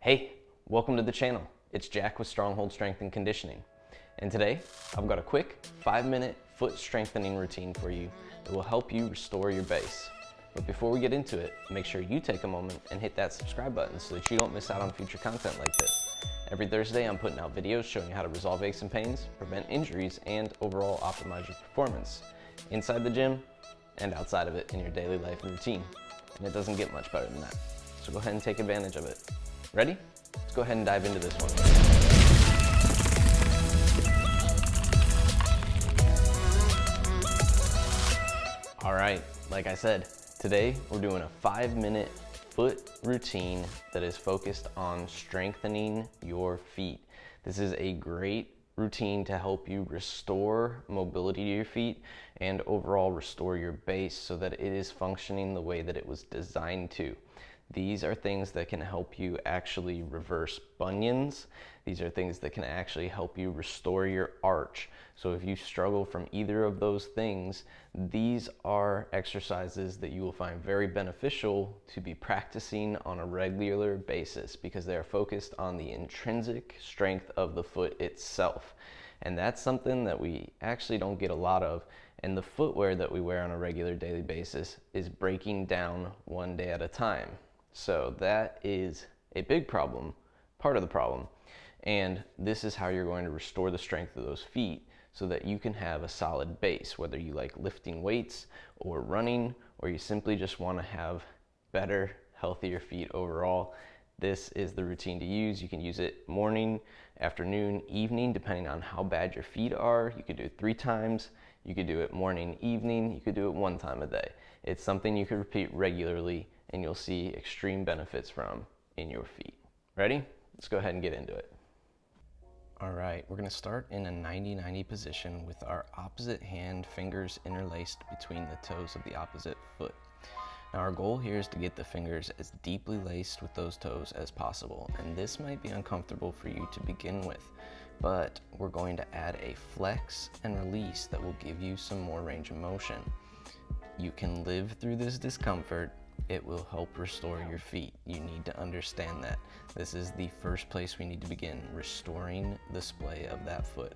Hey, welcome to the channel. It's Jack with Stronghold Strength and Conditioning. And today, I've got a quick 5-minute foot strengthening routine for you that will help you restore your base. But before we get into it, make sure you take a moment and hit that subscribe button so that you don't miss out on future content like this. Every Thursday, I'm putting out videos showing you how to resolve aches and pains, prevent injuries, and overall optimize your performance inside the gym and outside of it in your daily life and routine. And it doesn't get much better than that. So go ahead and take advantage of it. Ready? Let's go ahead and dive into this one. All right, like I said, today we're doing a 5-minute foot routine that is focused on strengthening your feet. This is a great routine to help you restore mobility to your feet and overall restore your base so that it is functioning the way that it was designed to. These are things that can help you actually reverse bunions. These are things that can actually help you restore your arch. So if you struggle from either of those things, these are exercises that you will find very beneficial to be practicing on a regular basis because they are focused on the intrinsic strength of the foot itself. And that's something that we actually don't get a lot of. And the footwear that we wear on a regular daily basis is breaking down one day at a time. So that is a big problem, part of the problem. And this is how you're going to restore the strength of those feet so that you can have a solid base, whether you like lifting weights or running, or you simply just want to have better, healthier feet overall. This is the routine to use. You can use it morning, afternoon, evening, depending on how bad your feet are. You could do it 3 times. You could do it morning, evening. You could do it 1 time a day. It's something you could repeat regularly and you'll see extreme benefits from in your feet. Ready? Let's go ahead and get into it. All right, we're gonna start in a 90-90 position with our opposite hand fingers interlaced between the toes of the opposite foot. Now our goal here is to get the fingers as deeply laced with those toes as possible, and this might be uncomfortable for you to begin with, but we're going to add a flex and release that will give you some more range of motion. You can live through this discomfort. It will help restore your feet. You need to understand that. This is the first place we need to begin, restoring the splay of that foot.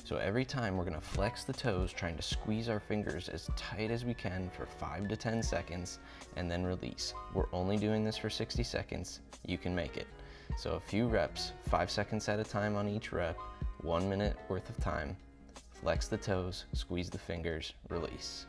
So every time we're gonna flex the toes, trying to squeeze our fingers as tight as we can for 5 to 10 seconds, and then release. We're only doing this for 60 seconds. You can make it. So a few reps, 5 seconds at a time on each rep, 1 minute worth of time. Flex the toes, squeeze the fingers, release.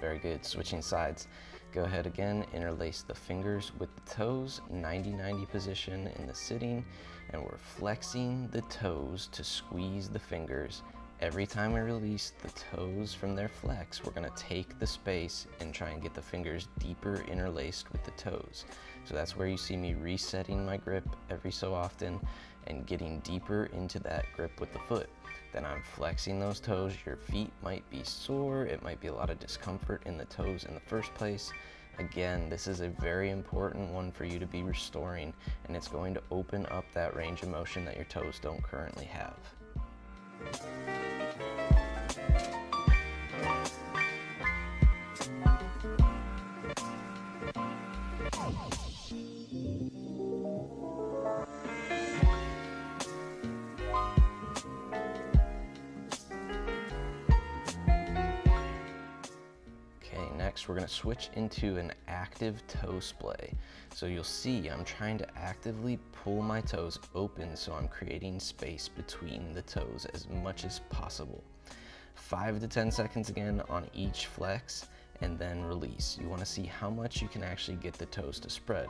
Very good. Switching sides. Go ahead again, interlace the fingers with the toes, 90-90 position in the sitting, and we're flexing the toes to squeeze the fingers. Every time we release the toes from their flex, we're going to take the space and try and get the fingers deeper interlaced with the toes. So that's where you see me resetting my grip every so often and getting deeper into that grip with the foot. Then I'm flexing those toes. Your feet might be sore. It might be a lot of discomfort in the toes in the first place. Again, this is a very important one for you to be restoring, and it's going to open up that range of motion that your toes don't currently have. Next, we're going to switch into an active toe splay. So you'll see I'm trying to actively pull my toes open so I'm creating space between the toes as much as possible. 5 to 10 seconds again on each flex and then release. You want to see how much you can actually get the toes to spread.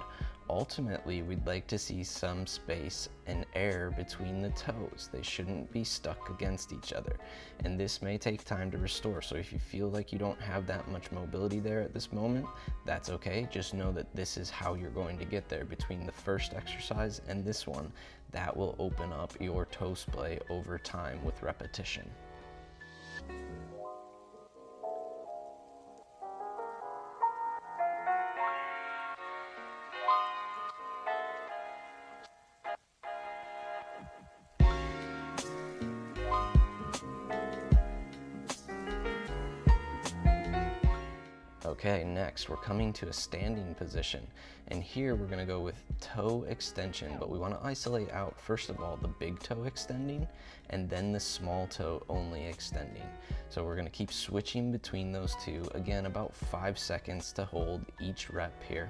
Ultimately, we'd like to see some space and air between the toes. They shouldn't be stuck against each other. And this may take time to restore. So if you feel like you don't have that much mobility there at this moment, that's okay. Just know that this is how you're going to get there between the first exercise and this one. That will open up your toe splay over time with repetition. Okay, next we're coming to a standing position, and here we're gonna go with toe extension, but we wanna isolate out first of all the big toe extending and then the small toe only extending. So we're gonna keep switching between those two, again about 5 seconds to hold each rep here.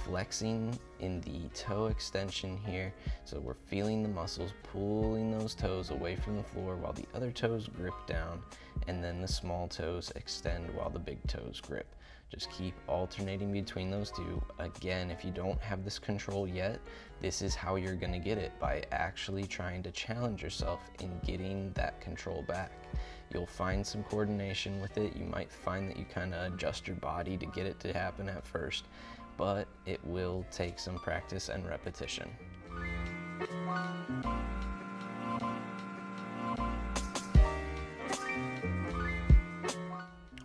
Flexing in the toe extension here, so we're feeling the muscles pulling those toes away from the floor while the other toes grip down, and then the small toes extend while the big toes grip. Just keep alternating between those two. Again, if you don't have this control yet, this is how you're gonna get it, by actually trying to challenge yourself in getting that control back. You'll find some coordination with it. You might find that you kind of adjust your body to get it to happen at first, but it will take some practice and repetition.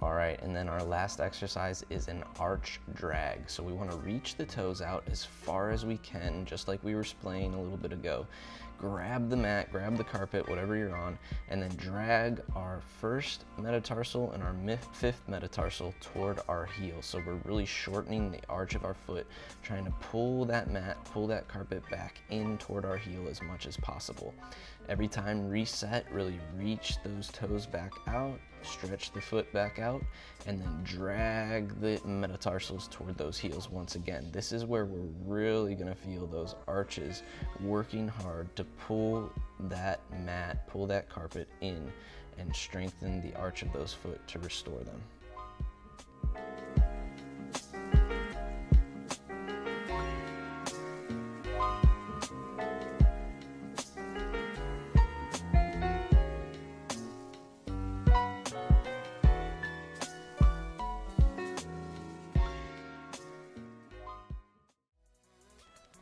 All right, and then our last exercise is an arch drag. So we want to reach the toes out as far as we can, just like we were splaying a little bit ago. Grab the mat, grab the carpet, whatever you're on, and then drag our first metatarsal and our fifth metatarsal toward our heel. So we're really shortening the arch of our foot, trying to pull that mat, pull that carpet back in toward our heel as much as possible. Every time reset, really reach those toes back out, stretch the foot back out, and then drag the metatarsals toward those heels once again. This is where we're really gonna feel those arches working hard to pull that mat, pull that carpet in, and strengthen the arch of those foot to restore them.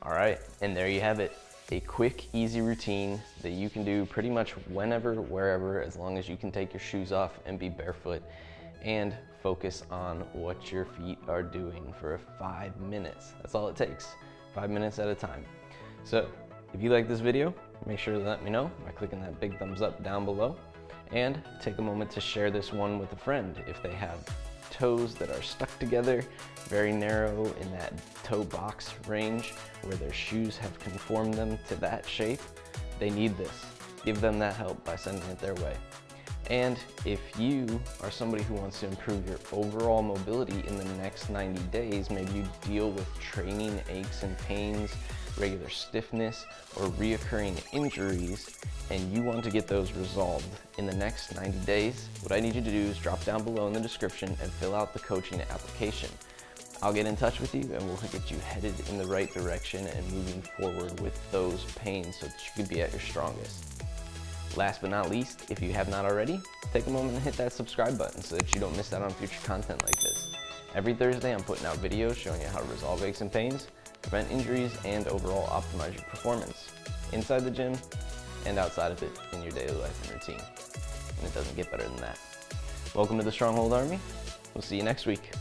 All right, and there you have it. A quick, easy routine that you can do pretty much whenever, wherever, as long as you can take your shoes off and be barefoot and focus on what your feet are doing for 5 minutes. That's all it takes, 5 minutes at a time. So if you like this video, make sure to let me know by clicking that big thumbs up down below, and take a moment to share this one with a friend if they have toes that are stuck together, very narrow in that toe box range where their shoes have conformed them to that shape. They need this. Give them that help by sending it their way. And if you are somebody who wants to improve your overall mobility in the next 90 days, maybe you deal with training aches and pains, regular stiffness, or reoccurring injuries, and you want to get those resolved in the next 90 days, what I need you to do is drop down below in the description and fill out the coaching application. I'll get in touch with you and we'll get you headed in the right direction and moving forward with those pains so that you can be at your strongest. Last but not least, if you have not already, take a moment and hit that subscribe button so that you don't miss out on future content like this. Every Thursday I'm putting out videos showing you how to resolve aches and pains, prevent injuries, and overall optimize your performance inside the gym and outside of it in your daily life and routine. And it doesn't get better than that. Welcome to the Stronghold Army. We'll see you next week.